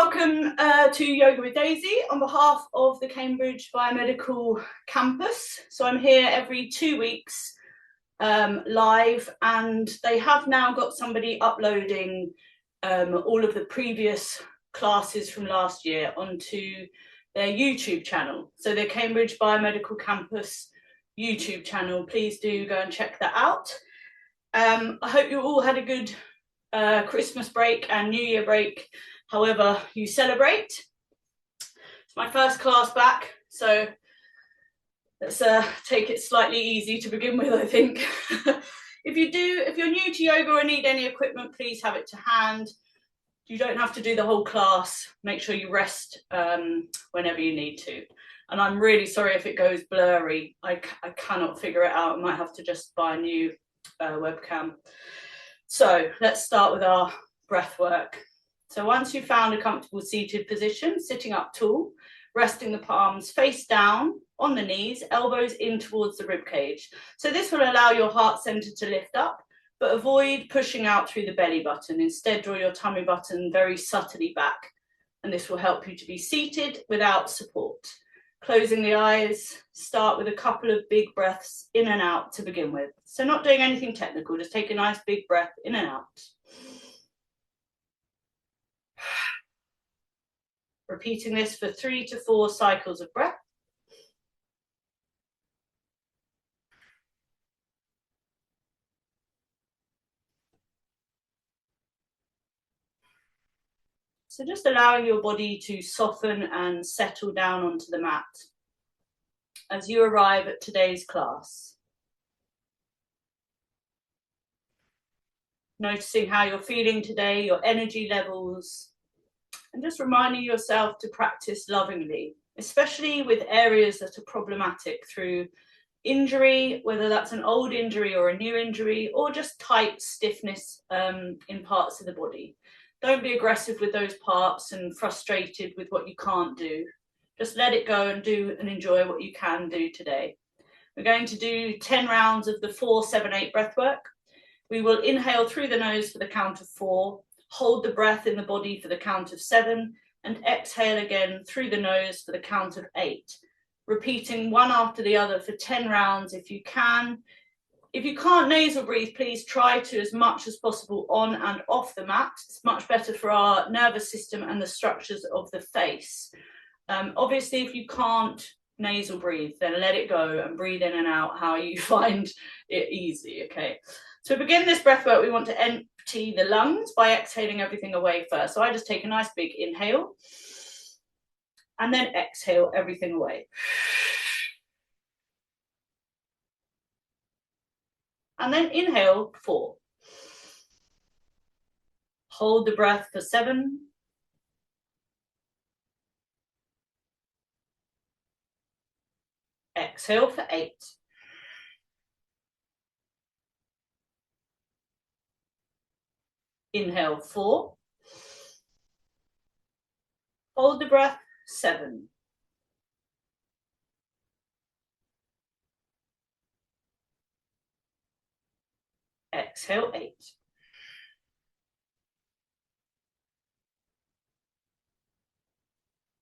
Welcome to Yoga with Daisy on behalf of the Cambridge Biomedical Campus. So I'm here every 2 weeks live, and they have now got somebody uploading all of the previous classes from last year onto their YouTube channel. So the Cambridge Biomedical Campus YouTube channel, please do go and check that out. I hope you all had a good Christmas break and New Year break, however you celebrate. It's my first class back, so let's take it slightly easy to begin with, I think. If you're new to yoga or need any equipment, please have it to hand. You don't have to do the whole class. Make sure you rest whenever you need to. And I'm really sorry if it goes blurry. I cannot figure it out. I might have to just buy a new webcam. So let's start with our breath work. So once you've found a comfortable seated position, sitting up tall, resting the palms face down on the knees, elbows in towards the rib cage. So this will allow your heart center to lift up, but avoid pushing out through the belly button. Instead, draw your tummy button very subtly back, and this will help you to be seated without support. Closing the eyes, start with a couple of big breaths in and out to begin with. So not doing anything technical, just take a nice big breath in and out. Repeating this for 3 to 4 cycles of breath. So just allowing your body to soften and settle down onto the mat as you arrive at today's class. Noticing how you're feeling today, your energy levels, and just reminding yourself to practice lovingly, especially with areas that are problematic through injury, whether that's an old injury or a new injury, or just tight stiffness in parts of the body. Don't be aggressive with those parts and frustrated with what you can't do. Just let it go and do and enjoy what you can do today. We're going to do 10 rounds of the 4-7-8 breath work. We will inhale through the nose for the count of 4, hold the breath in the body for the count of 7, and exhale again through the nose for the count of 8. Repeating one after the other for 10 rounds if you can. If you can't nasal breathe, please try to as much as possible on and off the mat. It's much better for our nervous system and the structures of the face. Obviously, if you can't nasal breathe, then let it go and breathe in and out how you find it easy, okay? So to begin this breath work, we want to empty the lungs by exhaling everything away first. So I just take a nice big inhale and then exhale everything away. And then inhale 4. Hold the breath for 7. Exhale for 8. Inhale 4. Hold the breath 7. Exhale 8.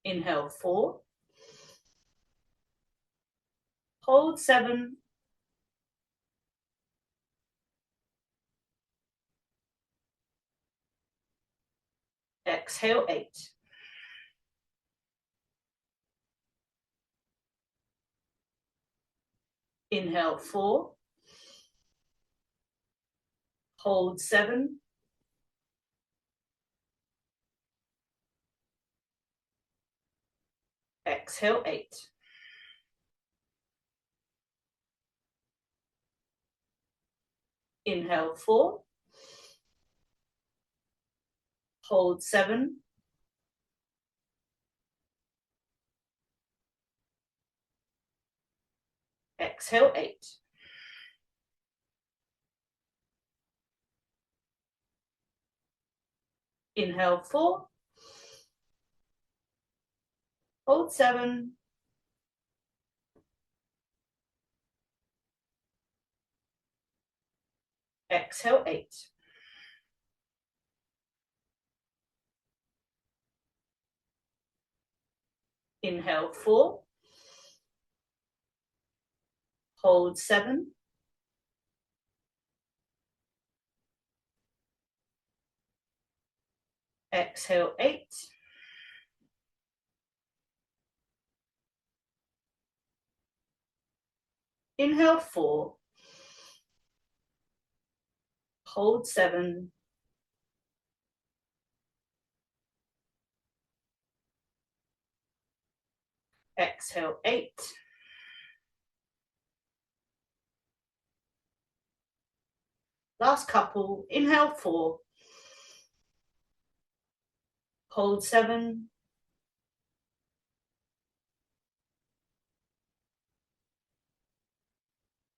Inhale 4. Hold 7. Exhale 8. Inhale 4. Hold 7. Exhale 8. Inhale 4. Hold 7. Exhale 8. Inhale 4. Hold 7. Exhale 8. Inhale 4. Hold 7. Exhale 8. Inhale 4. Hold 7. Exhale 8. Last couple. Inhale 4. Hold 7.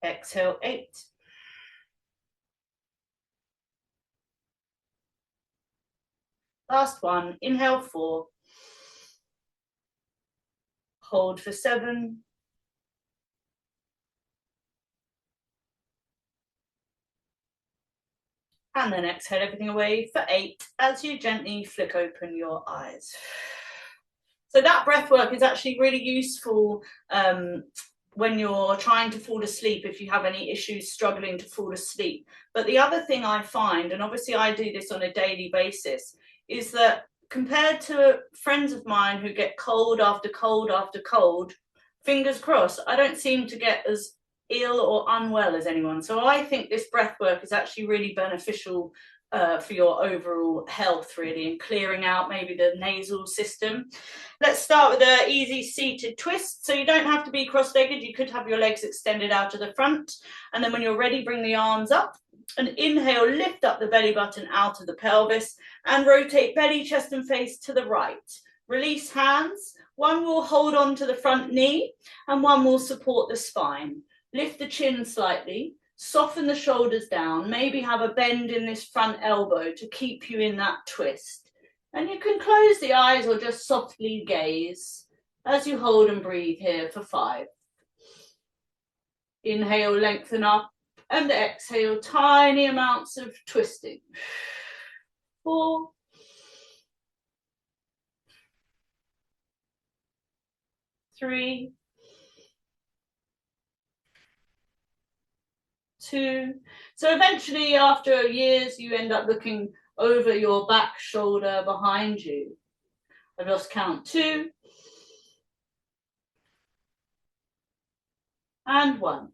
Exhale 8. Last one. Inhale 4. Hold for 7. And then exhale everything away for 8 as you gently flick open your eyes. So that breath work is actually really useful when you're trying to fall asleep, if you have any issues struggling to fall asleep. But the other thing I find, and obviously I do this on a daily basis, is that compared to friends of mine who get cold after cold after cold, fingers crossed, I don't seem to get as ill or unwell as anyone. So I think this breath work is actually really beneficial for your overall health, really, and clearing out maybe the nasal system. Let's start with an easy seated twist. So you don't have to be cross-legged. You could have your legs extended out to the front. And then when you're ready, bring the arms up. And inhale, lift up the belly button out of the pelvis and rotate belly, chest and face to the right. Release hands. One will hold on to the front knee and one will support the spine. Lift the chin slightly. Soften the shoulders down, maybe have a bend in this front elbow to keep you in that twist. And you can close the eyes or just softly gaze as you hold and breathe here for 5. Inhale, lengthen up, and exhale, tiny amounts of twisting. 4. 3. 2. So eventually, after years, you end up looking over your back shoulder behind you. I've lost count. 2. And 1.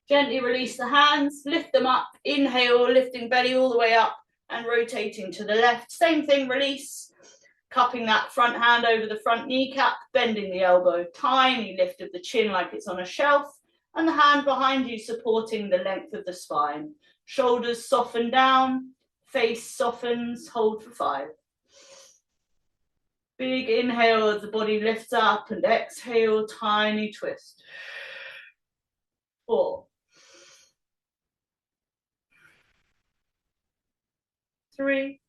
Gently release the hands, lift them up, inhale, lifting belly all the way up and rotating to the left. Same thing, release, cupping that front hand over the front kneecap, bending the elbow, tiny lift of the chin like it's on a shelf, and the hand behind you supporting the length of the spine. Shoulders soften down, face softens, hold for 5. Big inhale as the body lifts up and exhale, tiny twist. 4. 3.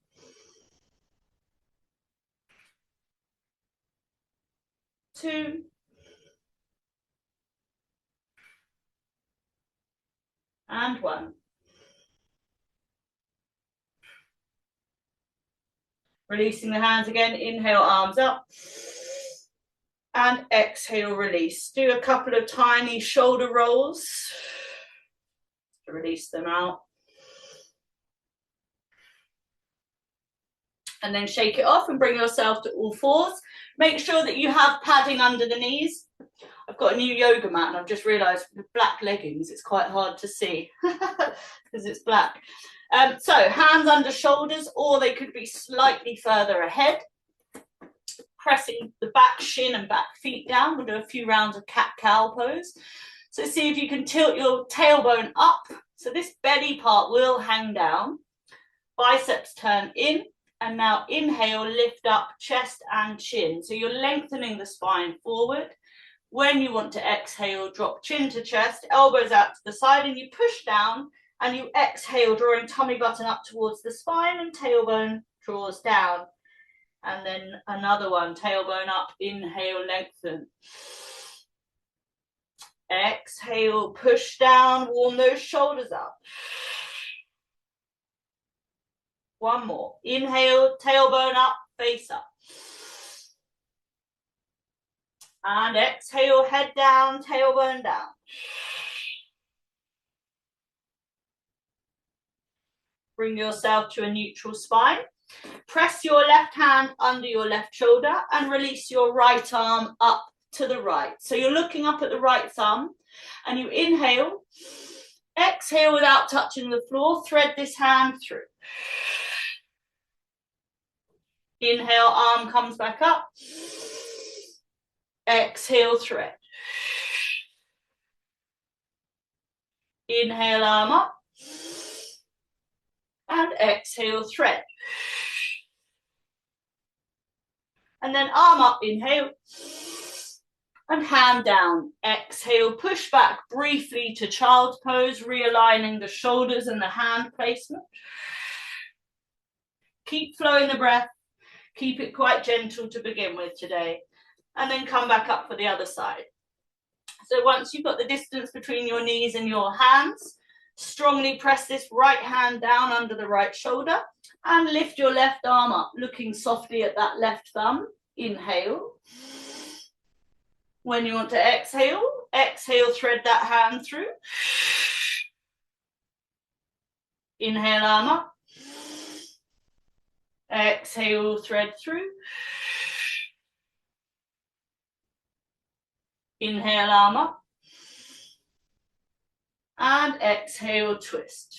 2. And 1. Releasing the hands again, inhale, arms up. And exhale, release. Do a couple of tiny shoulder rolls to release them out. And then shake it off and bring yourself to all 4s. Make sure that you have padding under the knees. I've got a new yoga mat and I've just realised with black leggings it's quite hard to see because it's black. So hands under shoulders, or they could be slightly further ahead. Pressing the back shin and back feet down. We'll do a few rounds of cat-cow pose. So see if you can tilt your tailbone up. So this belly part will hang down. Biceps turn in. And now inhale, lift up chest and chin. So you're lengthening the spine forward. When you want to exhale, drop chin to chest, elbows out to the side, and you push down and you exhale, drawing tummy button up towards the spine and tailbone draws down. And then another one, tailbone up, inhale, lengthen. Exhale, push down, warm those shoulders up. One more. Inhale, tailbone up, face up. And exhale, head down, tailbone down. Bring yourself to a neutral spine. Press your left hand under your left shoulder and release your right arm up to the right. So you're looking up at the right thumb and you inhale, exhale without touching the floor, thread this hand through. Inhale, arm comes back up. Exhale, thread. Inhale, arm up. And exhale, thread. And then arm up, inhale. And hand down. Exhale, push back briefly to child's pose, realigning the shoulders and the hand placement. Keep flowing the breath. Keep it quite gentle to begin with today. And then come back up for the other side. So once you've got the distance between your knees and your hands, strongly press this right hand down under the right shoulder and lift your left arm up, looking softly at that left thumb. Inhale. When you want to exhale, exhale, thread that hand through. Inhale, arm up. Exhale, thread through. Inhale, arm up. And exhale, twist.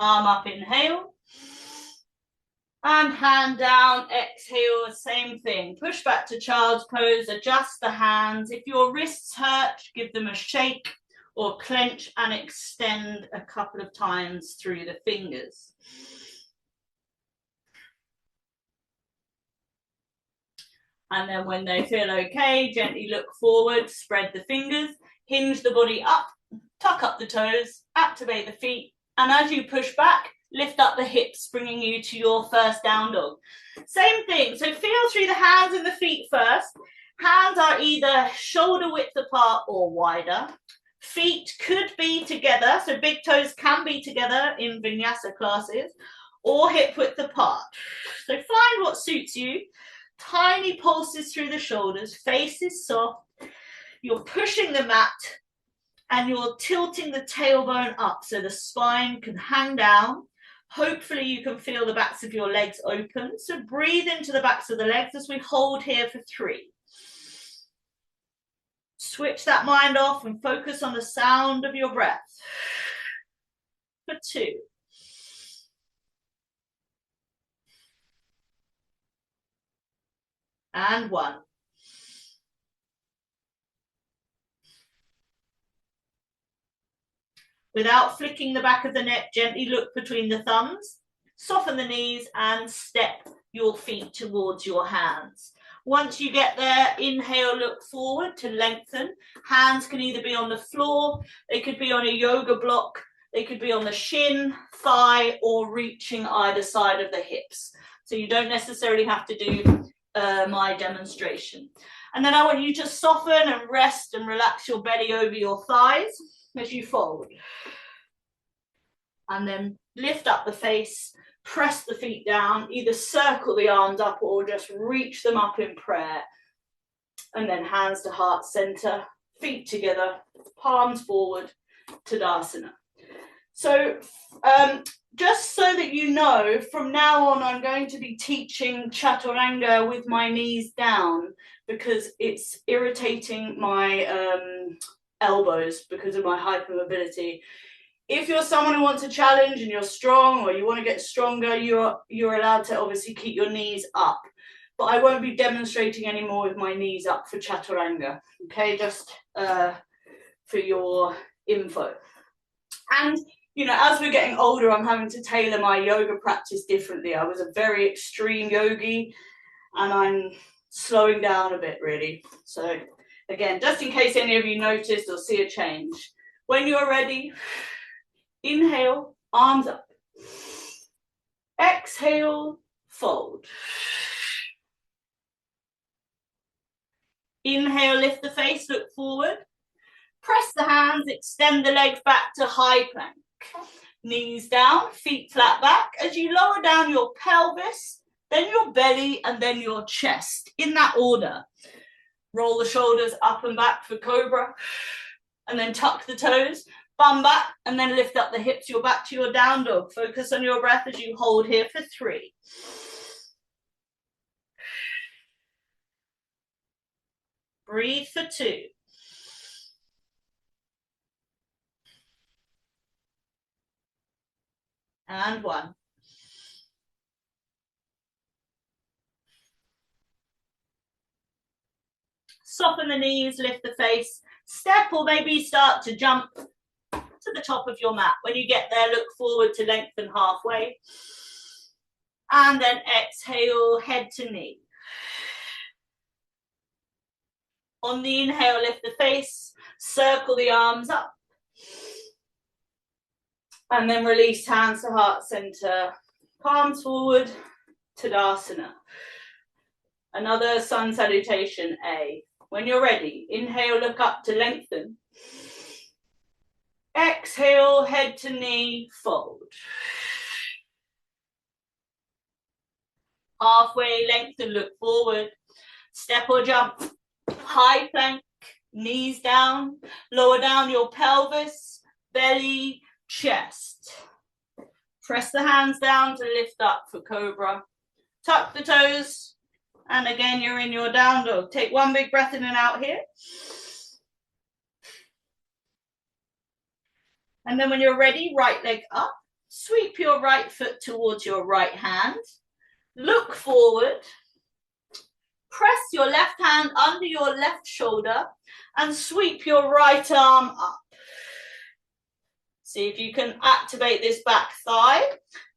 Arm up, inhale. And hand down, exhale, same thing. Push back to child's pose, adjust the hands. If your wrists hurt, give them a shake or clench and extend a couple of times through the fingers. And then when they feel okay, gently look forward, spread the fingers, hinge the body up, tuck up the toes, activate the feet. And as you push back, lift up the hips, bringing you to your first down dog. Same thing, so feel through the hands and the feet first. Hands are either shoulder width apart or wider. Feet could be together, so big toes can be together in vinyasa classes, or hip width apart. So find what suits you. Tiny pulses through the shoulders, face is soft. You're pushing the mat and you're tilting the tailbone up so the spine can hang down. Hopefully you can feel the backs of your legs open. So breathe into the backs of the legs as we hold here for 3. Switch that mind off and focus on the sound of your breath. For 2. And 1. Without flicking the back of the neck, gently look between the thumbs, soften the knees and step your feet towards your hands. Once you get there, inhale, look forward to lengthen. Hands can either be on the floor, they could be on a yoga block, they could be on the shin, thigh, or reaching either side of the hips. So you don't necessarily have to do my demonstration. And then I want you to soften and rest and relax your belly over your thighs as you fold. And then lift up the face, press the feet down, either circle the arms up or just reach them up in prayer. And then hands to heart center, feet together, palms forward, Tadasana. So just so that you know, from now on, I'm going to be teaching Chaturanga with my knees down because it's irritating my elbows because of my hypermobility. If you're someone who wants a challenge and you're strong or you want to get stronger, you're allowed to obviously keep your knees up. But I won't be demonstrating anymore with my knees up for Chaturanga, okay? Just for your info. And you know, as we're getting older, I'm having to tailor my yoga practice differently. I was a very extreme yogi and I'm slowing down a bit really. So again, just in case any of you noticed or see a change, when you're ready, inhale, arms up. Exhale, fold. Inhale, lift the face, look forward. Press the hands, extend the legs back to high plank. Knees down, feet flat back. As you lower down your pelvis, then your belly, and then your chest, in that order. Roll the shoulders up and back for cobra, and then tuck the toes, bum back, and then lift up the hips. You're back to your down dog. Focus on your breath as you hold here for 3. Breathe for 2. And 1. Soften the knees, lift the face, step or maybe start to jump to the top of your mat. When you get there, look forward to lengthen halfway. And then exhale, head to knee. On the inhale, lift the face, circle the arms up. And then release hands to heart center, palms forward, Tadasana. Another sun salutation, A. When you're ready, inhale, look up to lengthen. Exhale, head to knee, fold. Halfway, lengthen, look forward. Step or jump, high plank, knees down. Lower down your pelvis, belly, chest. Press the hands down to lift up for cobra. Tuck the toes. And again, you're in your down dog. Take one big breath in and out here. And then when you're ready, right leg up. Sweep your right foot towards your right hand. Look forward. Press your left hand under your left shoulder and sweep your right arm up. See if you can activate this back thigh.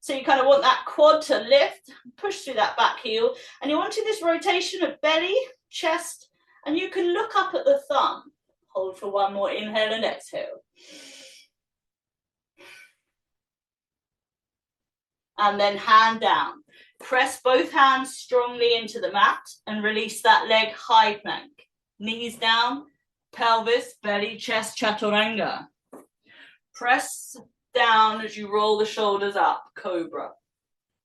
So you kind of want that quad to lift, push through that back heel. And you're wanting this rotation of belly, chest, and you can look up at the thumb. Hold for one more inhale and exhale. And then hand down. Press both hands strongly into the mat and release that leg high plank. Knees down, pelvis, belly, chest, chaturanga. Press down as you roll the shoulders up, cobra.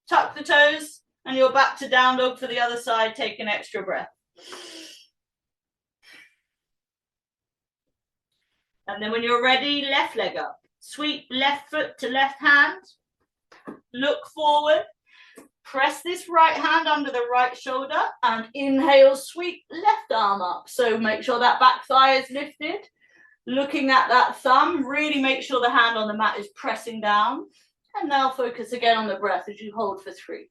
Tuck the toes and you're back to down dog for the other side. Take an extra breath. And then when you're ready, left leg up. Sweep left foot to left hand. Look forward. Press this right hand under the right shoulder and inhale, sweep left arm up. So make sure that back thigh is lifted. Looking at that thumb, really make sure the hand on the mat is pressing down. And now focus again on the breath as you hold for 3.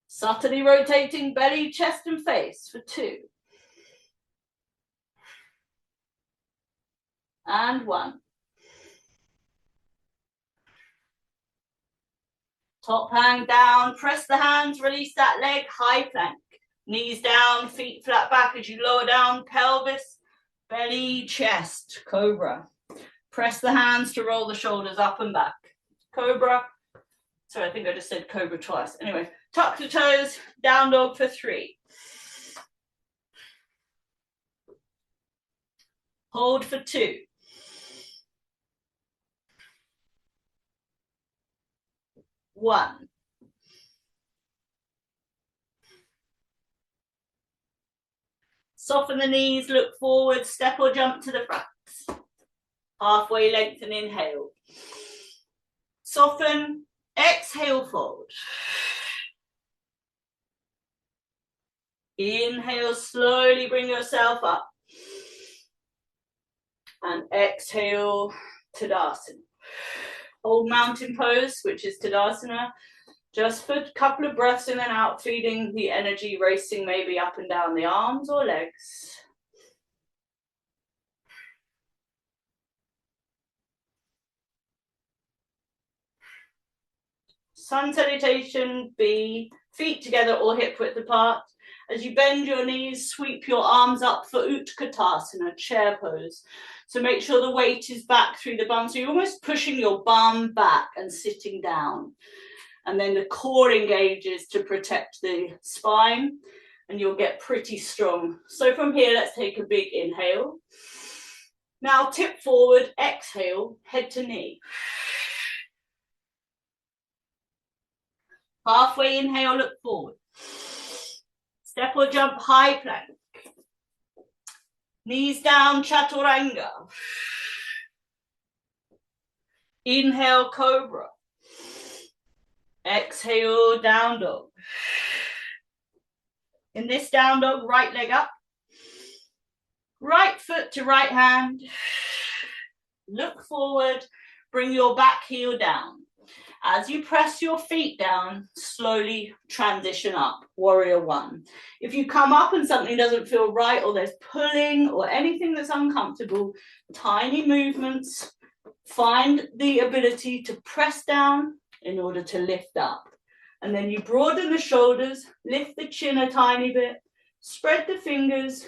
Subtly rotating belly, chest and face for 2. And 1. Top hang down, press the hands, release that leg, high plank. Knees down, feet flat back as you lower down, pelvis, belly, chest, cobra. Press the hands to roll the shoulders up and back. Cobra. Sorry, I think I just said cobra twice. Anyway, tuck the toes, down dog for 3. Hold for 2. 1. Soften the knees, look forward, step or jump to the front. Halfway lengthen, inhale. Soften, exhale, fold. Inhale, slowly bring yourself up. And exhale, Tadasana. Hold mountain pose, which is Tadasana. Just for a couple of breaths in and out, feeding the energy racing maybe up and down the arms or legs. Sun salutation, B, feet together or hip width apart. As you bend your knees, sweep your arms up for Utkatasana, chair pose. So make sure the weight is back through the bum. So you're almost pushing your bum back and sitting down. And then the core engages to protect the spine. and you'll get pretty strong. So from here, let's take a big inhale. Now tip forward, exhale, head to knee. Halfway inhale, look forward. Step or jump, high plank. Knees down, chaturanga. Inhale, cobra. Exhale, down dog. In this down dog, right leg up. Right foot to right hand. Look forward, bring your back heel down. As you press your feet down, slowly transition up, warrior one. If you come up and something doesn't feel right, or there's pulling or anything that's uncomfortable, tiny movements, find the ability to press down in order to lift up. And then you broaden the shoulders, lift the chin a tiny bit, spread the fingers,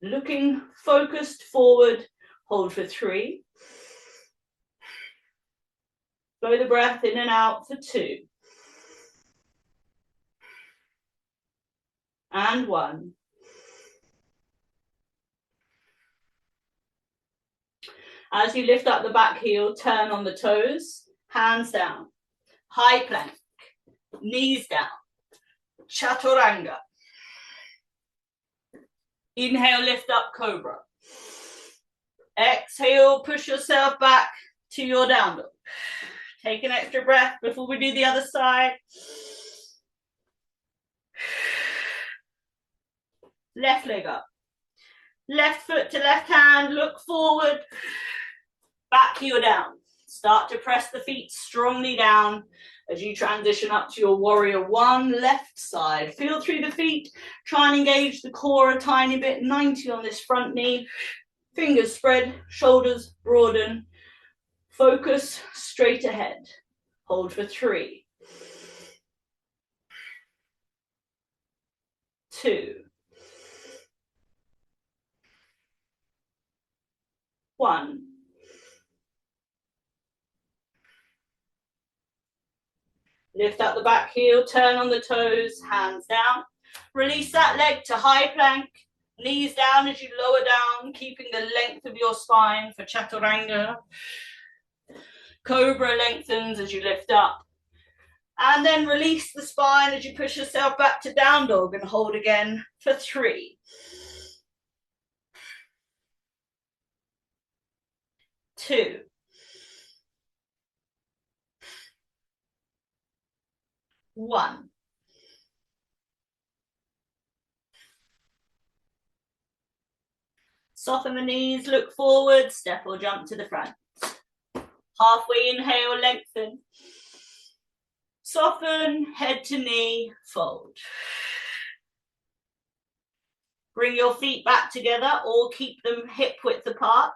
looking focused forward, hold for 3. Blow the breath in and out for 2. And 1. As you lift up the back heel, turn on the toes, hands down. High plank, knees down. Chaturanga. Inhale, lift up, cobra. Exhale, push yourself back to your down dog. Take an extra breath before we do the other side. Left leg up. Left foot to left hand, look forward. Back heel down. Start to press the feet strongly down as you transition up to your warrior one, left side. Feel through the feet. Try and engage the core a tiny bit. 90 on this front knee. Fingers spread, shoulders broaden. Focus straight ahead. Hold for 3. 2. 1. Lift up the back heel, turn on the toes, hands down. Release that leg to high plank. Knees down as you lower down, keeping the length of your spine for chaturanga. Cobra lengthens as you lift up. And then release the spine as you push yourself back to down dog and hold again for 3. 2. 1. Soften the knees, look forward, step or jump to the front. Halfway inhale, lengthen. Soften, head to knee, fold. Bring your feet back together or keep them hip width apart.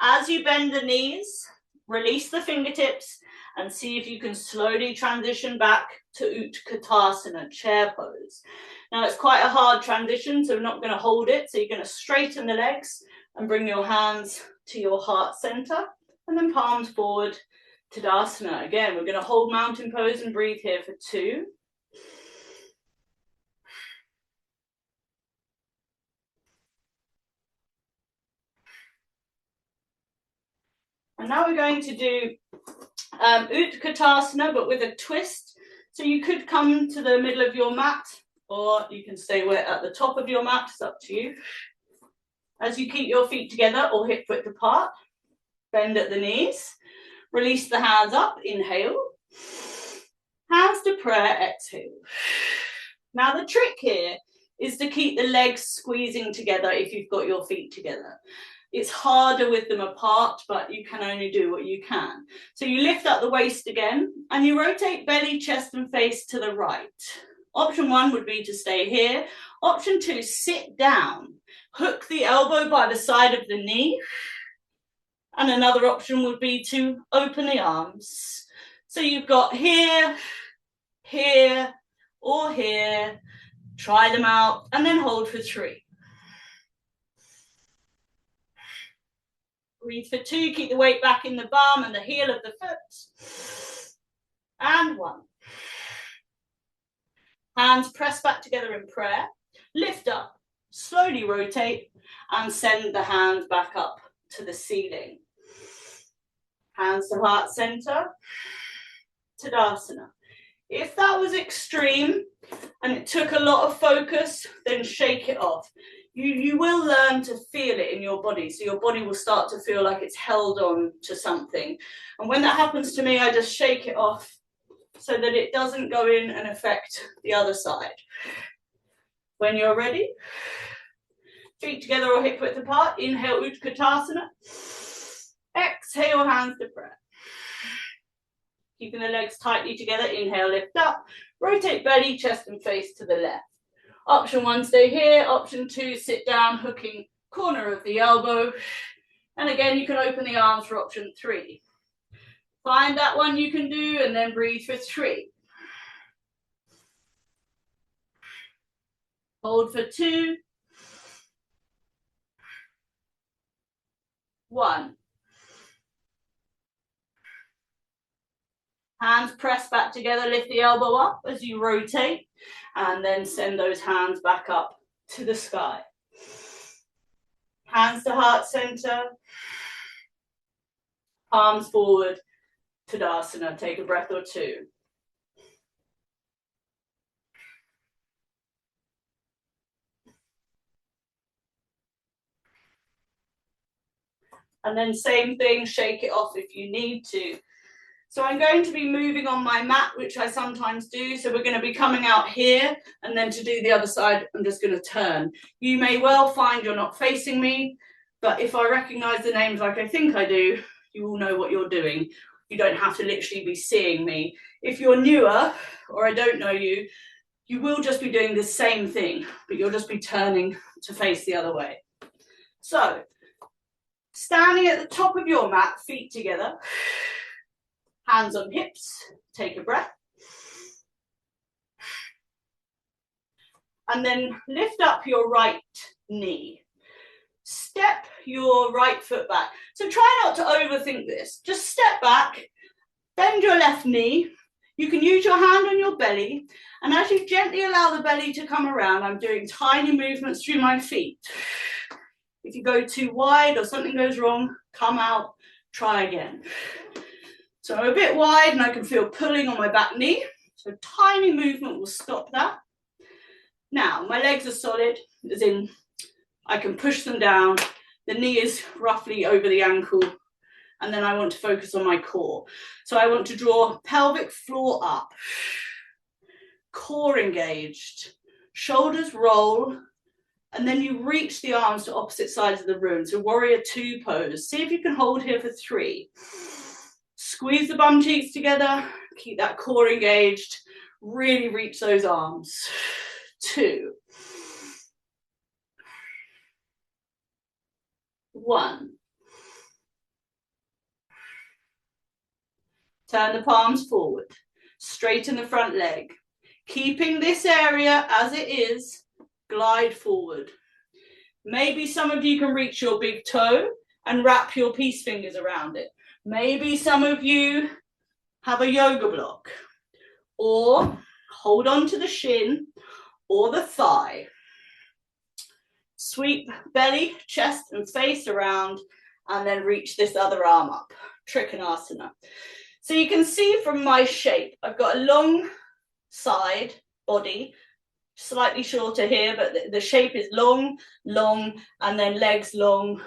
As you bend the knees, release the fingertips and see if you can slowly transition back to Utkatasana, chair pose. Now it's quite a hard transition, so we're not going to hold it. So you're going to straighten the legs and bring your hands to your heart center and then palms forward, Tadasana. Again, we're going to hold mountain pose and breathe here for 2. And now we're going to do Utkatasana, but with a twist. So you could come to the middle of your mat, or you can stay at the top of your mat, it's up to you. As you keep your feet together or hip width apart, bend at the knees, release the hands up, inhale. Hands to prayer, exhale. Now the trick here is to keep the legs squeezing together if you've got your feet together. It's harder with them apart, but you can only do what you can. So you lift up the waist again and you rotate belly, chest and face to the right. Option 1 would be to stay here. Option 2, sit down. Hook the elbow by the side of the knee. And another option would be to open the arms. So you've got here, here, or here. Try them out and then hold for 3. Breathe for 2, keep the weight back in the bum and the heel of the foot. And 1. Hands press back together in prayer. lift up, slowly rotate, and send the hands back up to the ceiling. Hands to heart center, Tadasana. If that was extreme and it took a lot of focus, then shake it off. You will learn to feel it in your body, so your body will start to feel like it's held on to something. And when that happens to me, I just shake it off so that it doesn't go in and affect the other side. When you're ready, feet together or hip width apart, inhale Utkatasana, exhale hands to prayer. Keeping the legs tightly together, inhale, lift up, rotate belly, chest and face to the left. Option 1, stay here. Option 2, sit down, hooking corner of the elbow. And again, you can open the arms for option 3. Find that one you can do and then breathe for 3. Hold for 2. 1. Hands press back together, lift the elbow up as you rotate, and then send those hands back up to the sky. Hands to heart center, palms forward, Tadasana. Take a breath or 2. And then same thing, shake it off if you need to. So I'm going to be moving on my mat, which I sometimes do. So we're going to be coming out here, and then to do the other side, I'm just going to turn. You may well find you're not facing me, but if I recognize the names like I think I do, you will know what you're doing. You don't have to literally be seeing me. If you're newer, or I don't know you, you will just be doing the same thing, but you'll just be turning to face the other way. So, standing at the top of your mat, feet together, hands on hips, take a breath. And then lift up your right knee. Step your right foot back. So try not to overthink this. Just step back, bend your left knee. You can use your hand on your belly. And as you gently allow the belly to come around, I'm doing tiny movements through my feet. If you go too wide or something goes wrong, come out, try again. So I'm a bit wide and I can feel pulling on my back knee. So tiny movement will stop that. Now, my legs are solid, as in I can push them down. The knee is roughly over the ankle. And then I want to focus on my core. So I want to draw pelvic floor up, core engaged, shoulders roll, and then you reach the arms to opposite sides of the room. So warrior 2 pose. See if you can hold here for 3. Squeeze the bum cheeks together, keep that core engaged, really reach those arms. 2. 1. Turn the palms forward, straighten the front leg. Keeping this area as it is, glide forward. Maybe some of you can reach your big toe and wrap your peace fingers around it. Maybe some of you have a yoga block, or hold on to the shin or the thigh. Sweep belly, chest and face around, and then reach this other arm up, Trikonasana. So you can see from my shape, I've got a long side body, slightly shorter here, but the shape is long, long, and then legs long,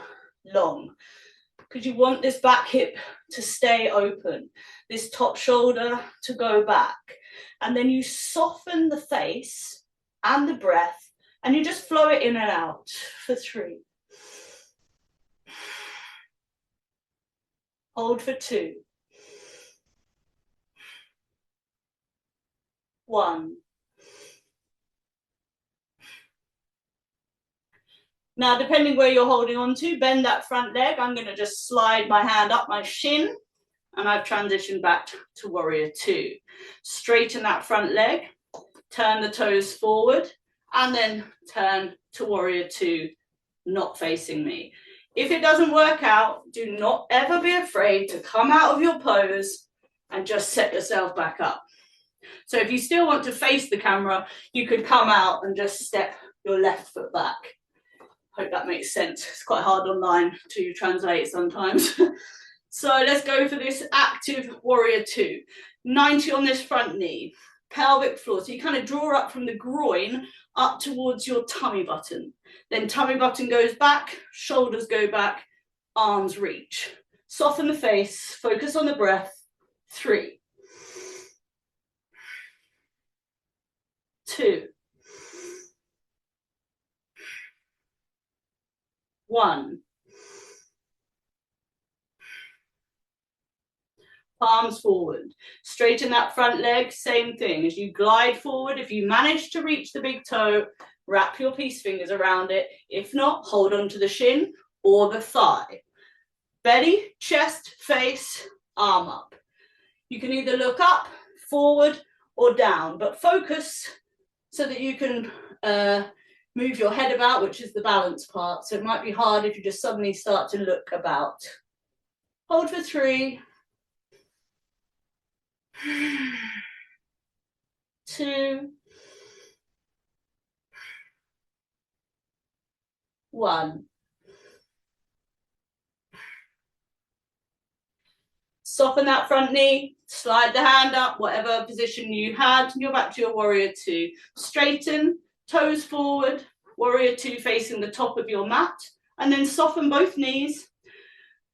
long. Because you want this back hip to stay open, this top shoulder to go back. And then you soften the face and the breath, and you just flow it in and out for 3. Hold for 2. 1. Now, depending where you're holding on to, bend that front leg. I'm going to just slide my hand up my shin, and I've transitioned back to warrior 2. Straighten that front leg, turn the toes forward, and then turn to warrior 2, not facing me. If it doesn't work out, do not ever be afraid to come out of your pose and just set yourself back up. So if you still want to face the camera, you could come out and just step your left foot back. Hope that makes sense. It's quite hard online to translate sometimes. So let's go for this active warrior 2. 90 on this front knee, pelvic floor. So you kind of draw up from the groin up towards your tummy button. Then tummy button goes back, shoulders go back, arms reach. Soften the face, focus on the breath. 3, 2, 1. Palms forward. Straighten that front leg, same thing. As you glide forward, if you manage to reach the big toe, wrap your peace fingers around it. If not, hold on to the shin or the thigh. Belly, chest, face, arm up. You can either look up, forward, or down, but focus so that you can move your head about, which is the balance part. So it might be hard if you just suddenly start to look about. Hold for 3, 2, 1. Soften that front knee, slide the hand up, whatever position you had, you're back to your warrior 2. Straighten, toes forward, warrior 2 facing the top of your mat, and then soften both knees.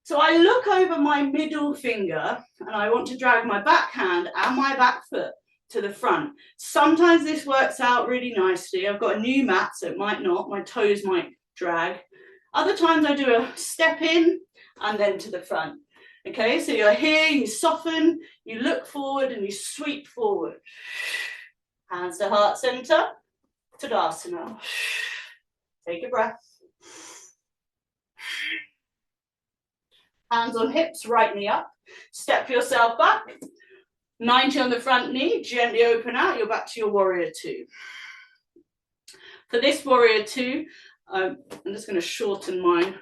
So I look over my middle finger and I want to drag my back hand and my back foot to the front. Sometimes this works out really nicely. I've got a new mat, so it might not, my toes might drag. Other times I do a step in and then to the front. Okay, so you're here, you soften, you look forward and you sweep forward. Hands to heart center, Tadasana. Take a breath. Hands on hips, right knee up. Step yourself back. 90 on the front knee, gently open out, you're back to your warrior 2. For this warrior 2, I'm just going to shorten mine.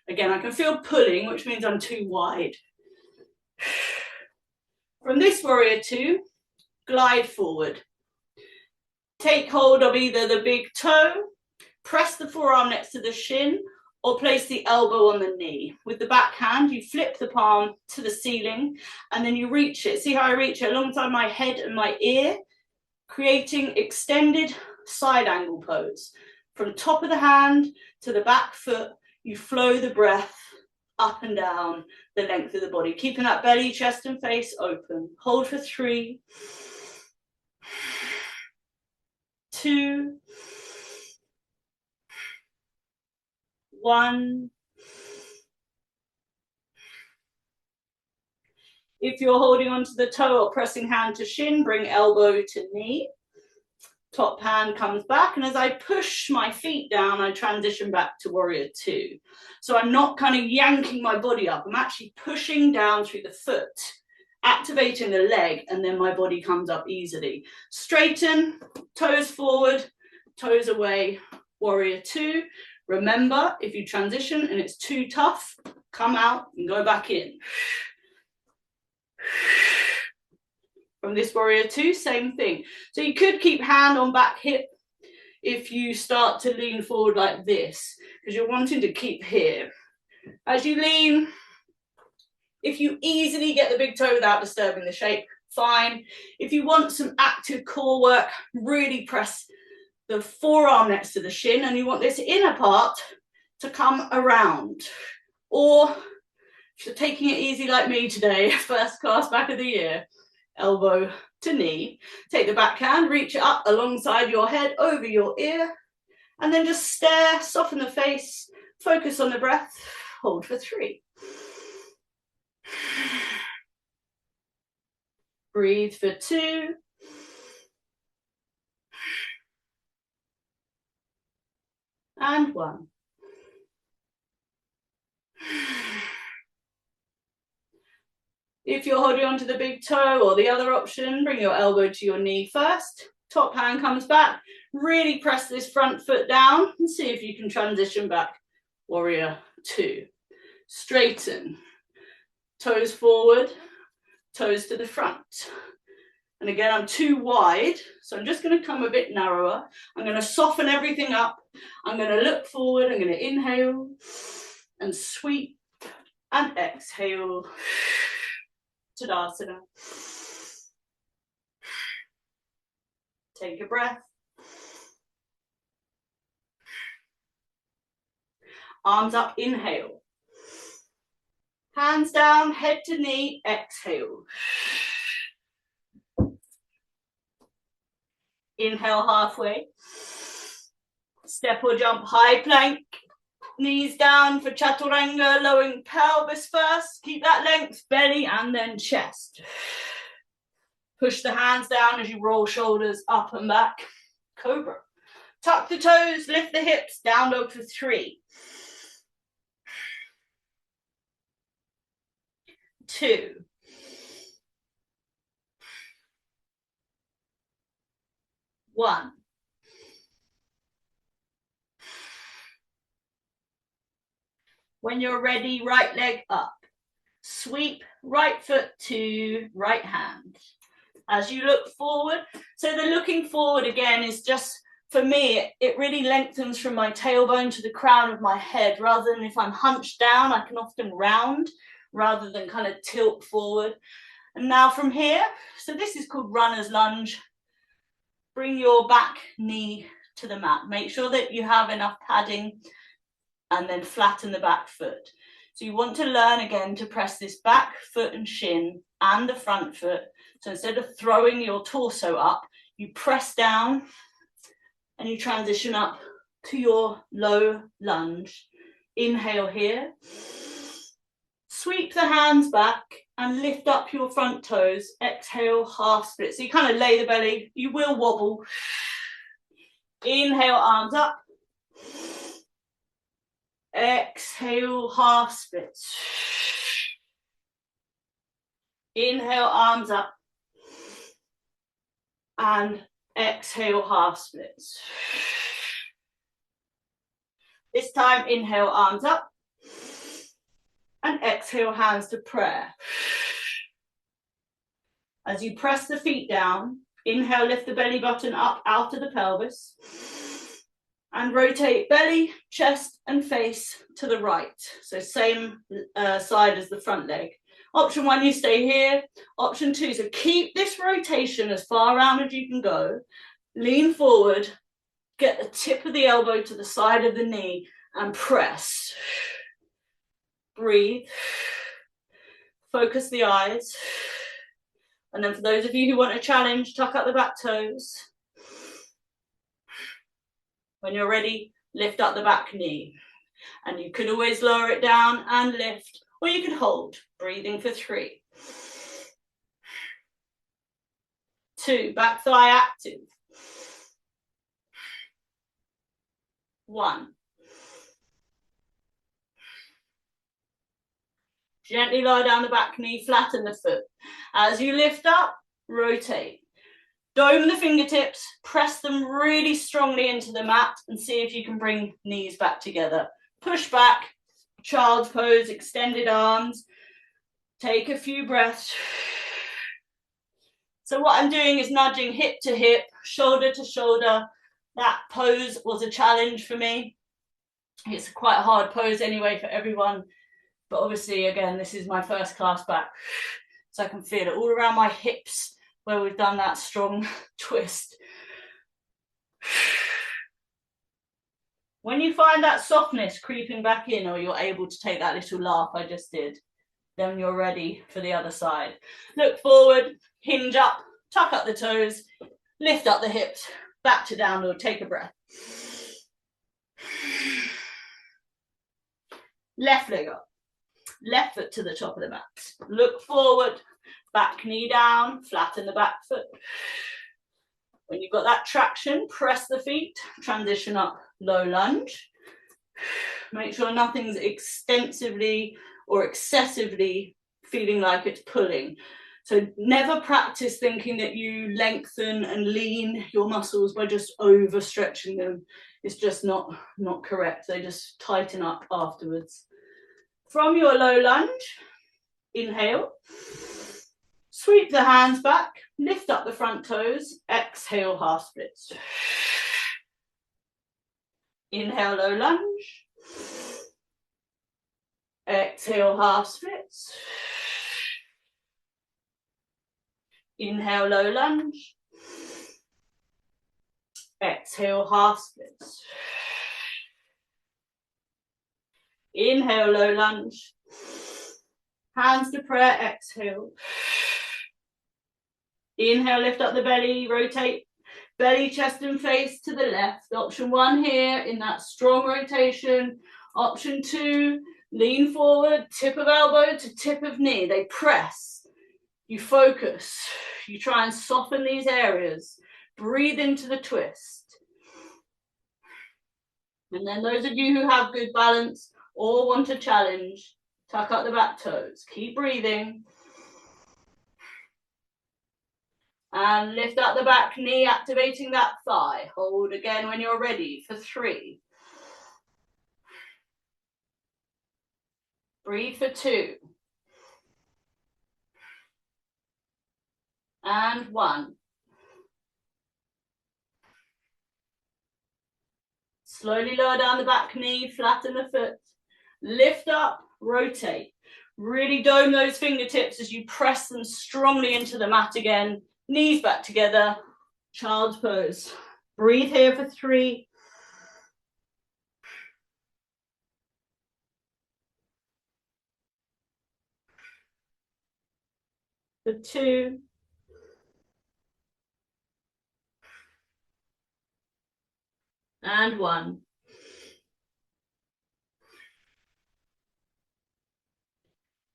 Again, I can feel pulling, which means I'm too wide. From this warrior 2, glide forward. Take hold of either the big toe, press the forearm next to the shin, or place the elbow on the knee. With the back hand, you flip the palm to the ceiling, and then you reach it. See how I reach it alongside my head and my ear, creating extended side angle pose. From top of the hand to the back foot, you flow the breath up and down the length of the body, keeping that belly, chest, and face open. Hold for 3, 2, 1. If you're holding onto the toe or pressing hand to shin, bring elbow to knee. Top hand comes back, and as I push my feet down, I transition back to warrior 2. So I'm not kind of yanking my body up, I'm actually pushing down through the foot, activating the leg, and then my body comes up easily. Straighten, toes forward, toes away, warrior 2. Remember, if you transition and it's too tough, come out and go back in. From this warrior 2, same thing. So you could keep hand on back hip if you start to lean forward like this, because you're wanting to keep here. As you lean, if you easily get the big toe without disturbing the shape, fine. If you want some active core work, really press the forearm next to the shin, and you want this inner part to come around. Or if you're taking it easy like me today, first class back of the year, elbow to knee, take the back hand, reach it up alongside your head, over your ear, and then just stare, soften the face, focus on the breath, hold for 3. Breathe for 2. And 1. If you're holding onto the big toe or the other option, bring your elbow to your knee first. Top hand comes back. Really press this front foot down and see if you can transition back. Warrior 2. Straighten. Toes forward, toes to the front. And again, I'm too wide, so I'm just going to come a bit narrower. I'm going to soften everything up. I'm going to look forward. I'm going to inhale and sweep and exhale. Tadasana. Take a breath. Arms up, inhale. Hands down, head to knee, exhale. Inhale halfway. Step or jump, high plank. Knees down for chaturanga, lowering pelvis first. Keep that length, belly and then chest. Push the hands down as you roll shoulders up and back. Cobra. Tuck the toes, lift the hips, down dog for 3. 2. 1. When you're ready, right leg up. Sweep right foot to right hand. As you look forward, so the looking forward again is just, for me, it really lengthens from my tailbone to the crown of my head, rather than if I'm hunched down, I can often round rather than kind of tilt forward. And now from here, so this is called runner's lunge. Bring your back knee to the mat. Make sure that you have enough padding and then flatten the back foot. So you want to learn again to press this back foot and shin and the front foot. So instead of throwing your torso up, you press down and you transition up to your low lunge. Inhale here. Sweep the hands back and lift up your front toes. Exhale, half split. So you kind of lay the belly. You will wobble. Inhale, arms up. Exhale, half splits. Inhale, arms up. And exhale, half splits. This time, inhale, arms up. And exhale, hands to prayer. As you press the feet down, inhale, lift the belly button up out of the pelvis. And rotate belly, chest and face to the right. So same side as the front leg. Option 1, you stay here. Option 2, so keep this rotation as far around as you can go. Lean forward, get the tip of the elbow to the side of the knee and press. Breathe. Focus the eyes. And then for those of you who want a challenge, tuck up the back toes. When you're ready, lift up the back knee. And you could always lower it down and lift, or you could hold, breathing for 3. 2, back thigh active. 1. Gently lower down the back knee, flatten the foot. As you lift up, rotate. Dome the fingertips, press them really strongly into the mat and see if you can bring knees back together. Push back, child's pose, extended arms. Take a few breaths. So what I'm doing is nudging hip to hip, shoulder to shoulder. That pose was a challenge for me. It's quite a hard pose anyway for everyone. But obviously, again, this is my first class back. So I can feel it all around my hips where we've done that strong twist. When you find that softness creeping back in, or you're able to take that little laugh I just did, then you're ready for the other side. Look forward, hinge up, tuck up the toes, lift up the hips, back to downward, take a breath. Left leg up, left foot to the top of the mat. Look forward, back knee down, flatten the back foot. When you've got that traction, press the feet, transition up, low lunge. Make sure nothing's extensively or excessively feeling like it's pulling. So never practice thinking that you lengthen and lean your muscles by just overstretching them. It's just not correct. They just tighten up afterwards. From your low lunge, inhale. Sweep the hands back, lift up the front toes, exhale, half splits. Inhale, low lunge. Exhale, half splits. Inhale, low lunge. Exhale, half splits. Inhale, low lunge. Hands to prayer, exhale. Inhale, lift up the belly, rotate belly, chest and face to the left. Option 1 here in that strong rotation. Option 2, lean forward, tip of elbow to tip of knee. They press. You focus. You try and soften these areas. Breathe into the twist. And then those of you who have good balance or want a challenge, tuck up the back toes. Keep breathing. And lift up the back knee, activating that thigh. Hold again when you're ready for 3. Breathe for 2. And 1. Slowly lower down the back knee, flatten the foot. Lift up, rotate. Really dome those fingertips as you press them strongly into the mat again. Knees back together, child's pose. Breathe here for 3. For 2. And 1.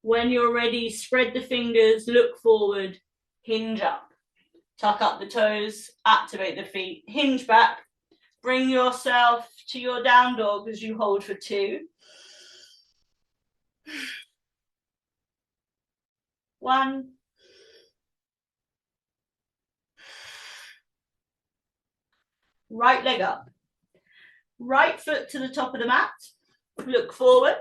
When you're ready, spread the fingers, look forward, hinge up. Tuck up the toes, activate the feet, hinge back. Bring yourself to your down dog as you hold for 2. 1. Right leg up. Right foot to the top of the mat. Look forward.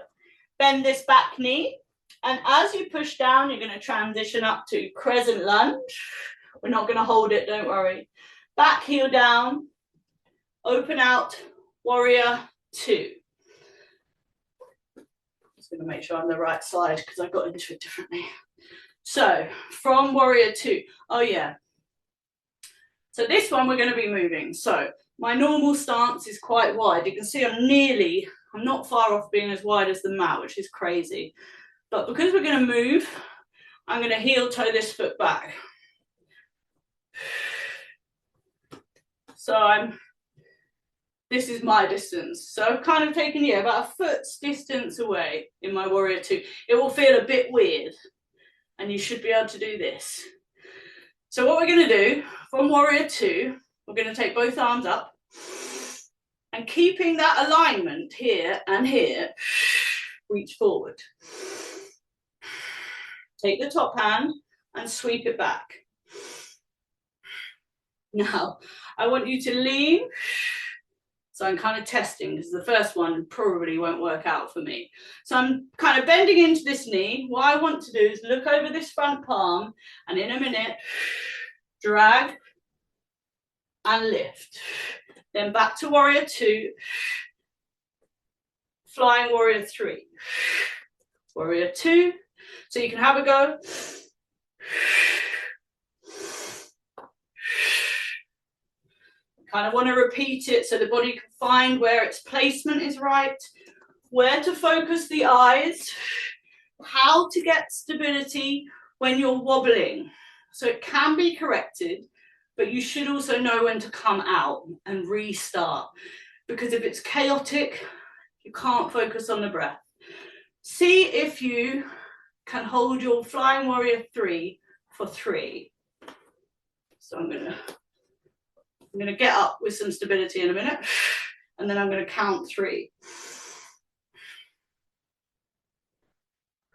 Bend this back knee. And as you push down, you're going to transition up to crescent lunge. We're not going to hold it, don't worry. Back heel down. Open out, warrior 2. Just going to make sure I'm the right side because I got into it differently. So, from warrior 2. Oh, yeah. So this one we're going to be moving. So, my normal stance is quite wide. You can see I'm not far off being as wide as the mat, which is crazy. But because we're going to move, I'm going to heel toe this foot back. So this is my distance. So I've kind of taken, about a foot's distance away in my warrior 2. It will feel a bit weird and you should be able to do this. So what we're going to do from warrior 2, we're going to take both arms up and keeping that alignment here and here, reach forward. Take the top hand and sweep it back. Now, I want you to lean. So I'm kind of testing because the first one probably won't work out for me. So I'm kind of bending into this knee. What I want to do is look over this front palm and in a minute, drag and lift. Then back to warrior 2, flying warrior 3, warrior 2. So you can have a go. Kind of want to repeat it so the body can find where its placement is right, where to focus the eyes, how to get stability when you're wobbling. So it can be corrected, but you should also know when to come out and restart. Because if it's chaotic, you can't focus on the breath. See if you can hold your flying warrior 3 for 3. So I'm going to get up with some stability in a minute, and then I'm going to count 3.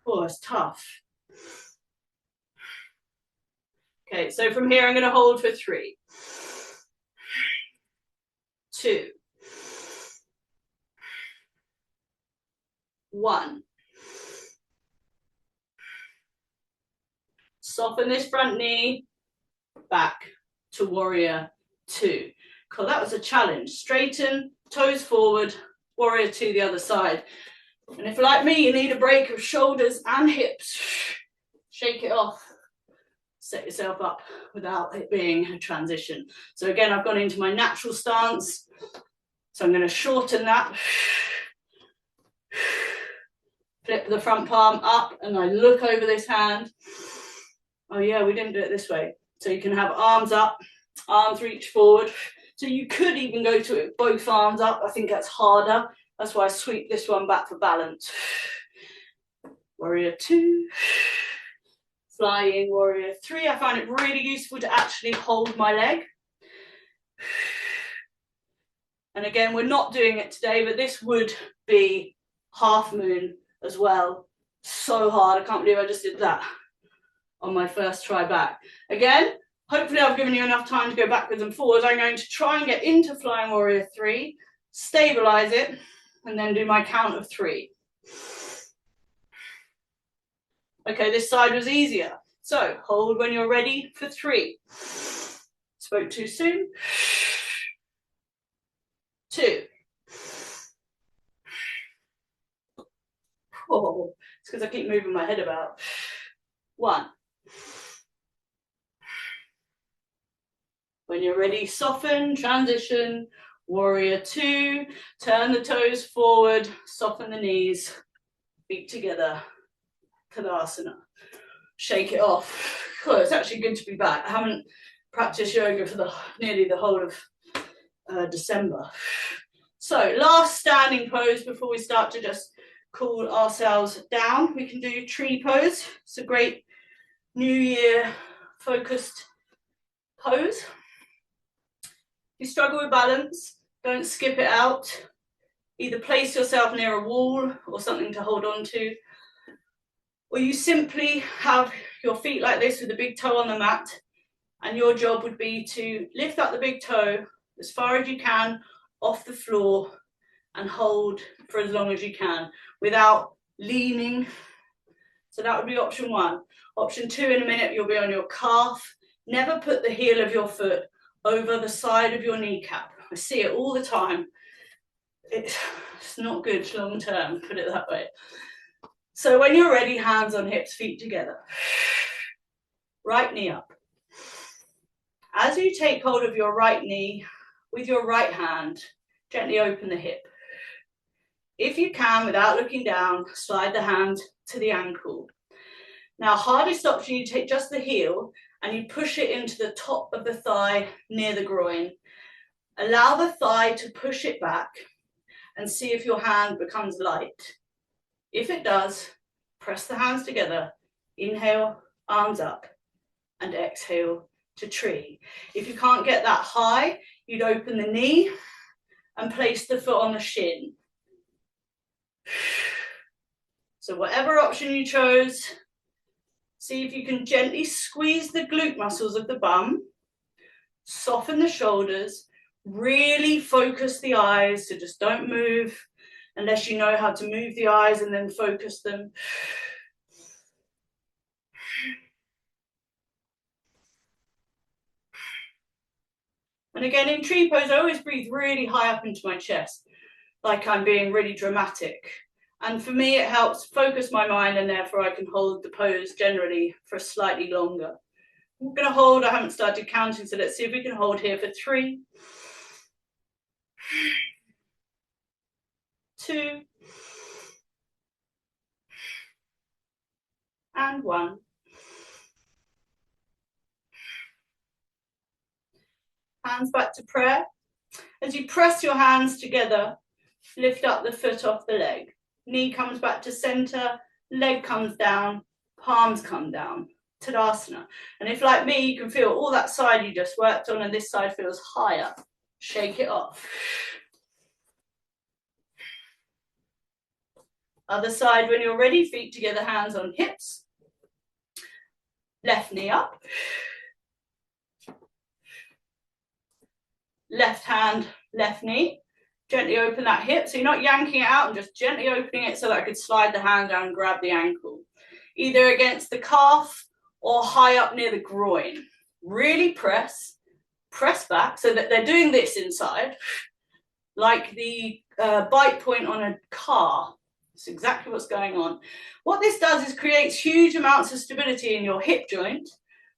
Oh, it's tough. Okay, so from here I'm going to hold for 3, 2, 1. Soften this front knee, back to warrior two. Cool, that was a challenge. Straighten, toes forward, warrior two the other side. And if like me, you need a break of shoulders and hips, shake it off. Set yourself up without it being a transition. So again, I've gone into my natural stance. So I'm going to shorten that. Flip the front palm up and I look over this hand. Oh yeah, we didn't do it this way. So you can have arms up, arms reach forward. So you could even go to it both arms up. I think that's harder. That's why I sweep this one back for balance. Warrior two. Flying warrior three. I find it really useful to actually hold my leg. And again, we're not doing it today, but this would be half moon as well. So hard. I can't believe I just did that on my first try back. Again, hopefully I've given you enough time to go backwards and forwards. I'm going to try and get into flying warrior three, stabilize it, and then do my count of three. Okay, this side was easier. So hold when you're ready for three. Spoke too soon. Two. Oh, it's because I keep moving my head about. One. When you're ready, soften, transition, warrior two. Turn the toes forward, soften the knees, feet together. Tadasana. Shake it off. Oh, it's actually good to be back. I haven't practiced yoga for nearly the whole of December. So last standing pose before we start to just cool ourselves down. We can do tree pose. It's a great New Year focused pose. If you struggle with balance, don't skip it out. Either place yourself near a wall or something to hold on to, or you simply have your feet like this with the big toe on the mat, and your job would be to lift up the big toe as far as you can off the floor and hold for as long as you can without leaning. So that would be option one. Option two, in a minute, you'll be on your calf. Never put the heel of your foot over the side of your kneecap. I see it all the time. It's not good long term, put it that way. So when you're ready, hands on hips, feet together. Right knee up. As you take hold of your right knee, with your right hand, gently open the hip. If you can, without looking down, slide the hand to the ankle. Now, hardest option, you take just the heel and you push it into the top of the thigh near the groin. Allow the thigh to push it back and see if your hand becomes light. If it does, press the hands together, inhale, arms up, and exhale to tree. If you can't get that high, you'd open the knee and place the foot on the shin. So whatever option you chose, see if you can gently squeeze the glute muscles of the bum, soften the shoulders, really focus the eyes, so just don't move unless you know how to move the eyes and then focus them. And again, in tree pose, I always breathe really high up into my chest, like I'm being really dramatic. And for me, it helps focus my mind, and therefore I can hold the pose generally for slightly longer. I'm going to hold, I haven't started counting, so let's see if we can hold here for 3, 2, and 1. Hands back to prayer. As you press your hands together, lift up the foot off the leg. Knee comes back to center, leg comes down, palms come down. Tadasana. And if, like me, you can feel all that side you just worked on and this side feels higher, shake it off. Other side, when you're ready, feet together, hands on hips. Left knee up. Left hand, left knee. Gently open that hip, so you're not yanking it out and just gently opening it so that I could slide the hand down and grab the ankle. Either against the calf or high up near the groin. Really press back so that they're doing this inside, like the bite point on a car. It's exactly what's going on. What this does is creates huge amounts of stability in your hip joint,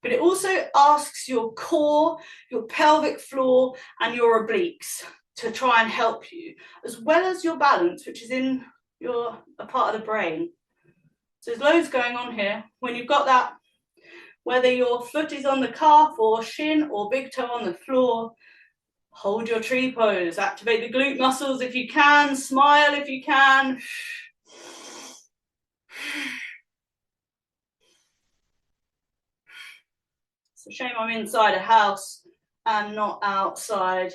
but it also asks your core, your pelvic floor, and your obliques to try and help you, as well as your balance, which is in a part of the brain. So there's loads going on here. When you've got that, whether your foot is on the calf or shin or big toe on the floor, hold your tree pose, activate the glute muscles if you can, smile if you can. It's a shame I'm inside a house and not outside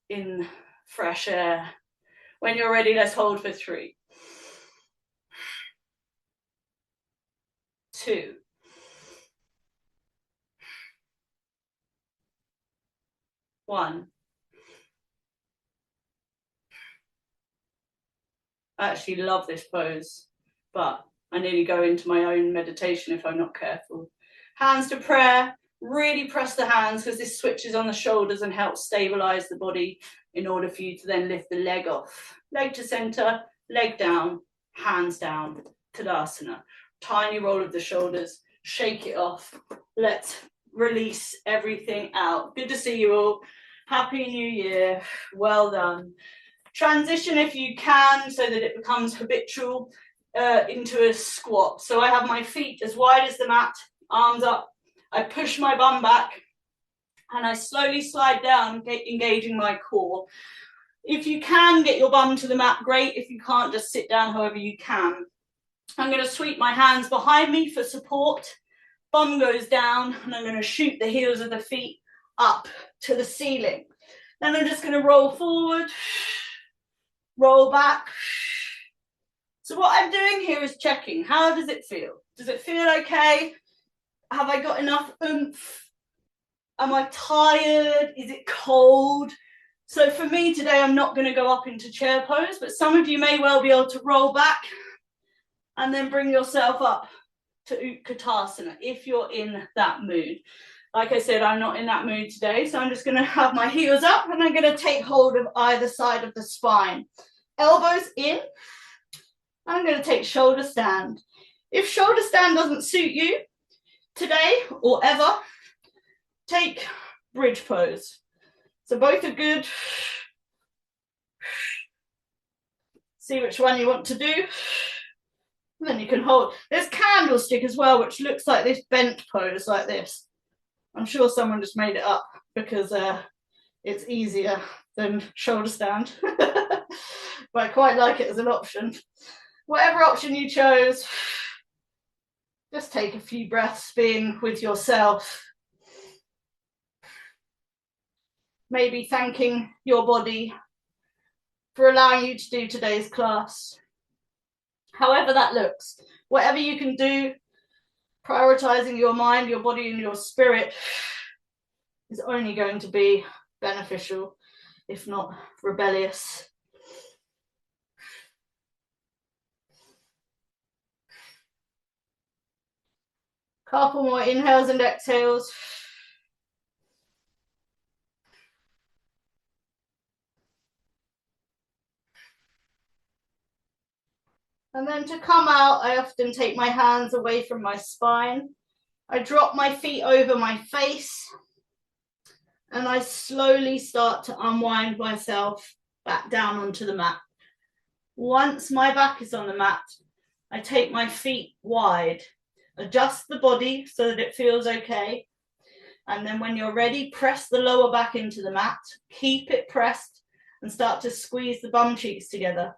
in fresh air. When you're ready, let's hold for 3, 2, 1. I actually love this pose, but I nearly go into my own meditation if I'm not careful. Hands to prayer, really press the hands because this switches on the shoulders and helps stabilize the body in order for you to then lift the leg off. Leg to center, leg down, hands down, Tadasana. Tiny roll of the shoulders, shake it off. Let's release everything out. Good to see you all. Happy New Year. Well done. Transition if you can so that it becomes habitual into a squat. So I have my feet as wide as the mat, arms up. I push my bum back and I slowly slide down, engaging my core. If you can get your bum to the mat, great. If you can't, just sit down however you can. I'm going to sweep my hands behind me for support. Bum goes down and I'm going to shoot the heels of the feet up to the ceiling. Then I'm just going to roll forward, roll back. So what I'm doing here is checking. How does it feel? Does it feel okay? Have I got enough oomph? Am I tired? Is it cold? So for me today, I'm not going to go up into chair pose, but some of you may well be able to roll back and then bring yourself up to Utkatasana if you're in that mood. Like I said, I'm not in that mood today, so I'm just going to have my heels up and I'm going to take hold of either side of the spine. Elbows in. I'm going to take shoulder stand. If shoulder stand doesn't suit you today or ever, take bridge pose. So both are good. See which one you want to do. And then you can hold. There's candlestick as well, which looks like this bent pose like this. I'm sure someone just made it up because it's easier than shoulder stand. But I quite like it as an option. Whatever option you chose, just take a few breaths being with yourself. Maybe thanking your body for allowing you to do today's class. However that looks, whatever you can do, prioritizing your mind, your body, and your spirit is only going to be beneficial, if not rebellious. Couple more inhales and exhales. And then to come out, I often take my hands away from my spine. I drop my feet over my face. And I slowly start to unwind myself back down onto the mat. Once my back is on the mat, I take my feet wide, adjust the body so that it feels okay. And then when you're ready, press the lower back into the mat, keep it pressed and start to squeeze the bum cheeks together,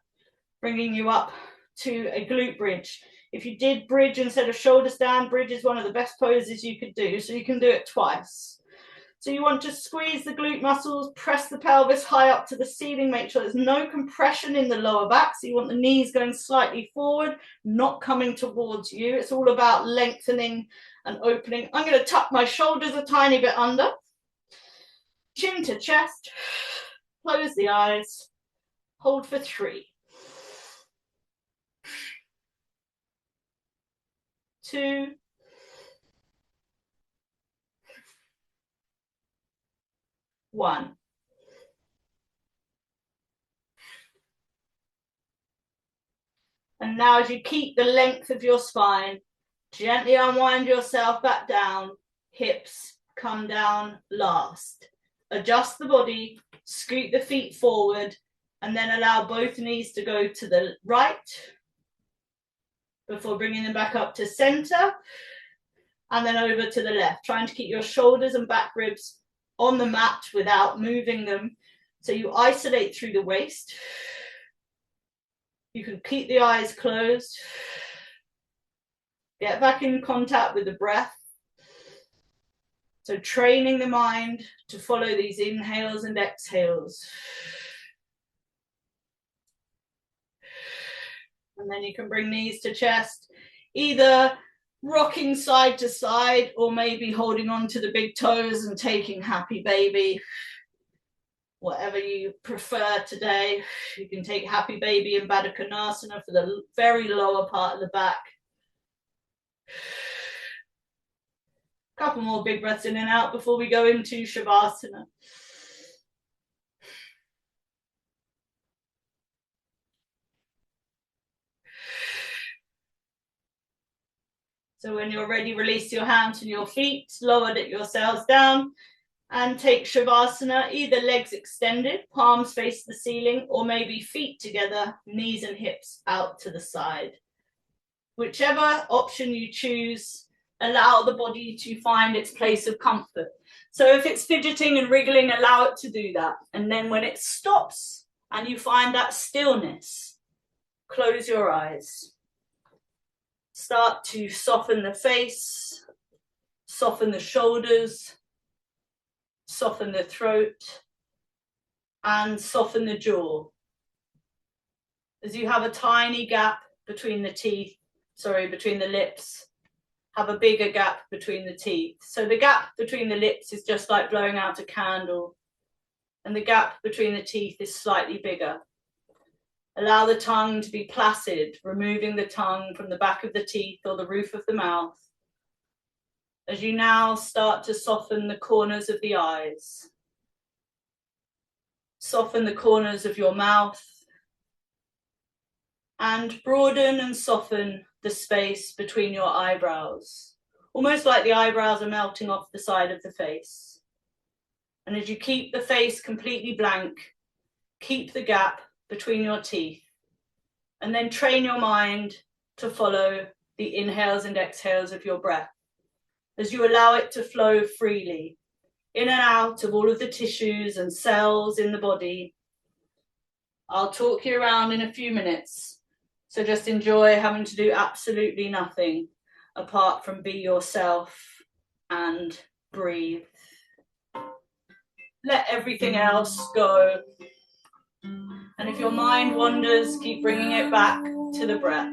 bringing you up to a glute bridge. If you did bridge instead of shoulder stand, bridge is one of the best poses you could do. So you can do it twice. So you want to squeeze the glute muscles, press the pelvis high up to the ceiling, make sure there's no compression in the lower back. So you want the knees going slightly forward, not coming towards you. It's all about lengthening and opening. I'm going to tuck my shoulders a tiny bit under. Chin to chest. Close the eyes. Hold for 3. 2. 1. And now as you keep the length of your spine, gently unwind yourself back down, hips come down last. Adjust the body, scoot the feet forward, and then allow both knees to go to the right before bringing them back up to center, and then over to the left, trying to keep your shoulders and back ribs on the mat without moving them. So you isolate through the waist. You can keep the eyes closed. Get back in contact with the breath. So training the mind to follow these inhales and exhales. And then you can bring knees to chest, either rocking side to side or maybe holding on to the big toes and taking happy baby. Whatever you prefer today. You can take happy baby and Baddha Konasana for the very lower part of the back. Couple more big breaths in and out before we go into Shavasana. So when you're ready, release your hands and your feet, lower yourselves down, and take Shavasana, either legs extended, palms face the ceiling, or maybe feet together, knees and hips out to the side. Whichever option you choose, allow the body to find its place of comfort. So if it's fidgeting and wriggling, allow it to do that. And then when it stops and you find that stillness, close your eyes. Start to soften the face, soften the shoulders, soften the throat, and soften the jaw. As you have a tiny gap between between the lips, have a bigger gap between the teeth. So the gap between the lips is just like blowing out a candle, and the gap between the teeth is slightly bigger. Allow the tongue to be placid, removing the tongue from the back of the teeth or the roof of the mouth. As you now start to soften the corners of the eyes, soften the corners of your mouth, and broaden and soften the space between your eyebrows, almost like the eyebrows are melting off the side of the face. And as you keep the face completely blank, keep the gap between your teeth, and then train your mind to follow the inhales and exhales of your breath as you allow it to flow freely in and out of all of the tissues and cells in the body. I'll talk you around in a few minutes, so just enjoy having to do absolutely nothing apart from be yourself and breathe. Let everything else go. And if your mind wanders, keep bringing it back to the breath.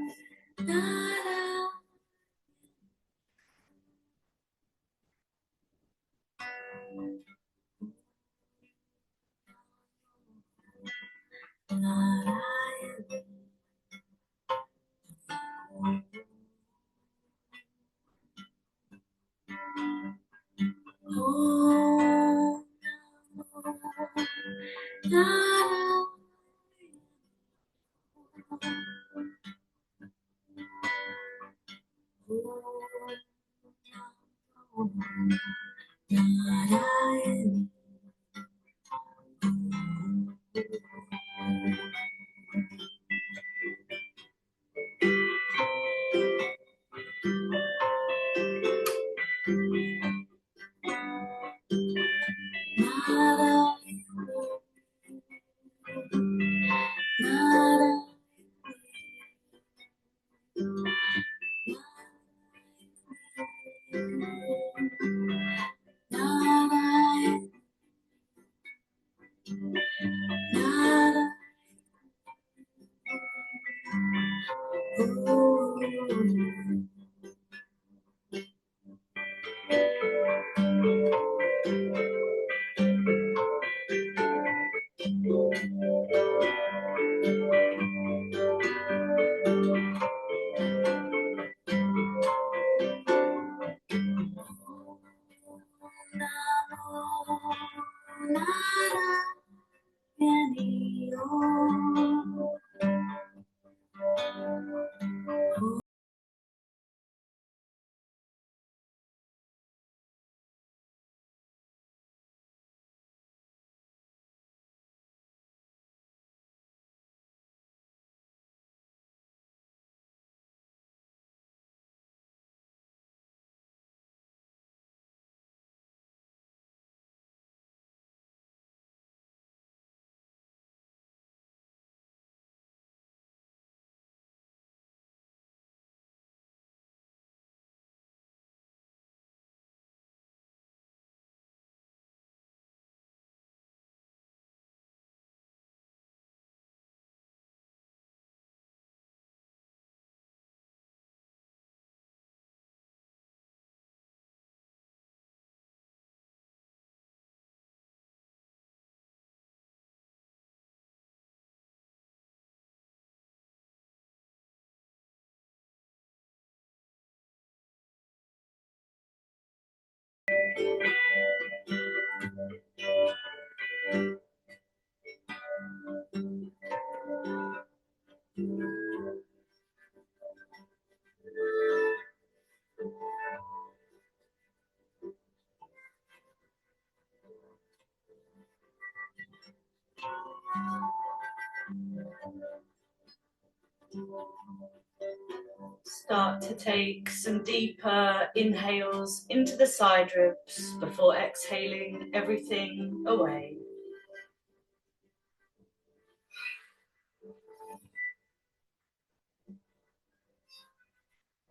Start to take some deeper inhales into the side ribs before exhaling everything away.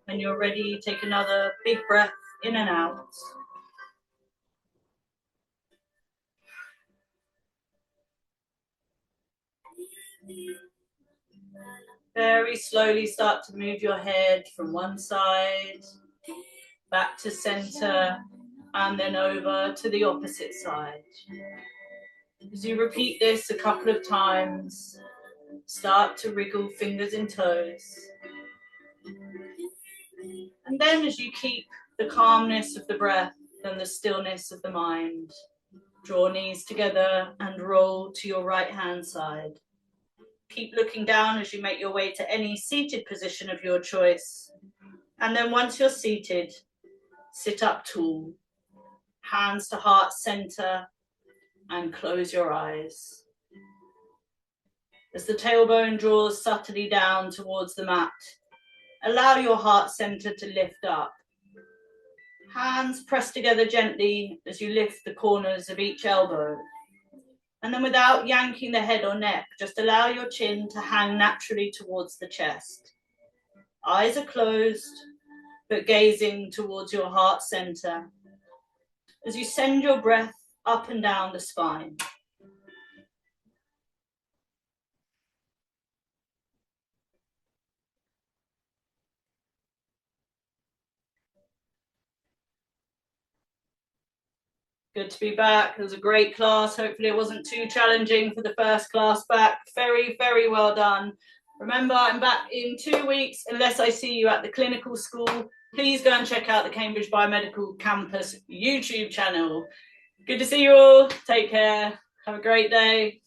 When you're ready, take another big breath in and out. Very slowly start to move your head from one side back to center and then over to the opposite side. As you repeat this a couple of times, start to wriggle fingers and toes. And then as you keep the calmness of the breath and the stillness of the mind, draw knees together and roll to your right hand side. Keep looking down as you make your way to any seated position of your choice. And then once you're seated, sit up tall, hands to heart center, and close your eyes. As the tailbone draws subtly down towards the mat, allow your heart center to lift up. Hands press together gently as you lift the corners of each elbow. And then without yanking the head or neck, just allow your chin to hang naturally towards the chest. Eyes are closed, but gazing towards your heart center as you send your breath up and down the spine. Good to be back. It was a great class. Hopefully it wasn't too challenging for the first class back. Very, very well done. Remember, I'm back in 2 weeks unless I see you at the clinical school. Please go and check out the Cambridge Biomedical Campus YouTube channel. Good to see you all. Take care. Have a great day.